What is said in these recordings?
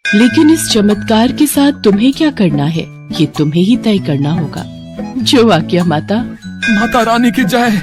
लेकिन इस चमत्कार के साथ तुम्हें क्या करना है, ये तुम्हें ही तय करना होगा। जो आज्ञा माता। माता रानी की जय।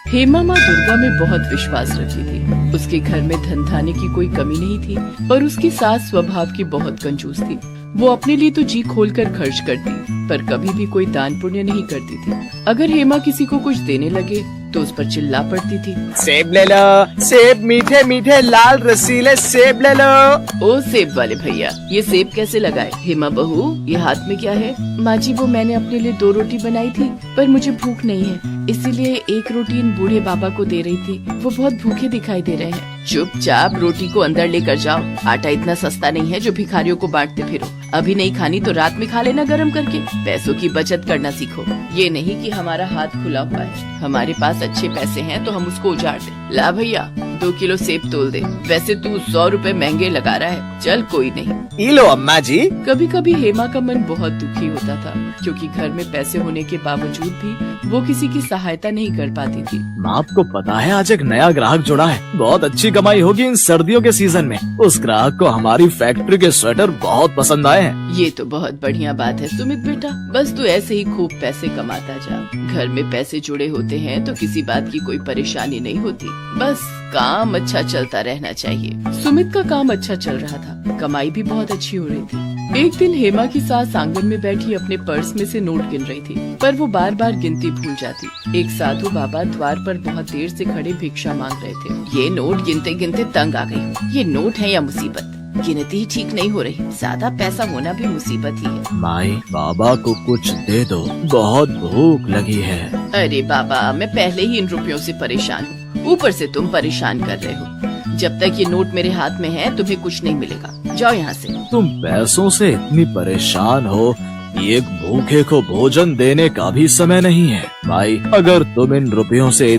हेमा माँ दुर्गा में बहुत विश्वास रखती थी। उसके घर में धन धान्य की कोई कमी नहीं थी, पर उसकी सास स्वभाव की बहुत कंजूस थी। वो अपने लिए तो जी खोलकर खर्च करती, पर कभी भी कोई दान पुण्य नहीं करती थी। अगर हेमा किसी को कुछ देने लगे तो उस पर चिल्ला पड़ती थी, सेब ले लो, सेब मीठे मीठे लाल रसीले सेब ले लो। ओ सेब वाले भैया, ये सेब कैसे लगाए? हेमा बहू, ये हाथ में क्या है? माँ जी, वो मैंने अपने लिए 2 रोटी बनाई थी, पर मुझे भूख नहीं है, इसीलिए 1 रोटी इन बूढ़े बाबा को दे रही थी। वो बहुत भूखे दिखाई दे रहे हैं। चुपचाप रोटी को अंदर लेकर जाओ। आटा इतना सस्ता नहीं है जो भिखारियों को बांटते फिरो। अभी नहीं खानी तो रात में खा लेना गरम करके। पैसों की बचत करना सीखो। ये नहीं कि हमारा हाथ खुला हुआ है, हमारे पास अच्छे पैसे हैं तो हम उसको उजाड़ दें। ला भैया, 2 किलो सेब तोल दे। वैसे तू 100 रुपए महंगे लगा रहा है, चल कोई नहीं। ये लो अम्मा जी। कभी कभी हेमा का मन बहुत दुखी होता था, क्योंकि घर में पैसे होने के बावजूद भी वो किसी की सहायता नहीं कर पाती थी। माँ, आपको पता है आज एक नया ग्राहक जुड़ा है। बहुत अच्छी कमाई होगी इन सर्दियों के सीजन में। उस ग्राहक को हमारी फैक्ट्री के स्वेटर बहुत पसंद आए हैं। ये तो बहुत बढ़िया बात है सुमित बेटा, बस तू ऐसे ही खूब पैसे कमाता जा। घर में पैसे जुड़े होते हैं तो किसी बात की कोई परेशानी नहीं होती, बस काम अच्छा चलता रहना चाहिए। सुमित का काम अच्छा चल रहा था, कमाई भी बहुत अच्छी हो रही थी। एक दिन हेमा की सास आंगन में बैठी अपने पर्स में से नोट गिन रही थी, पर वो बार बार गिनती भूल जाती। एक साधु बाबा द्वार पर बहुत देर से खड़े भिक्षा मांग रहे थे। ये नोट गिनते गिनते तंग आ गई। ये नोट है या मुसीबत? गिनती ही ठीक नहीं हो रही, ज्यादा पैसा होना भी मुसीबत ही है। माई, बाबा को कुछ दे दो, बहुत भूख लगी है। अरे बाबा, मैं पहले ही इन रुपयों से परेशान हूँ, ऊपर से तुम परेशान कर रहे हो। जब तक ये नोट मेरे हाथ में है तुम्हें कुछ नहीं मिलेगा, जाओ यहाँ से। तुम पैसों से इतनी परेशान हो, एक भूखे को भोजन देने का भी समय नहीं है। माई, अगर तुम इन रुपयों से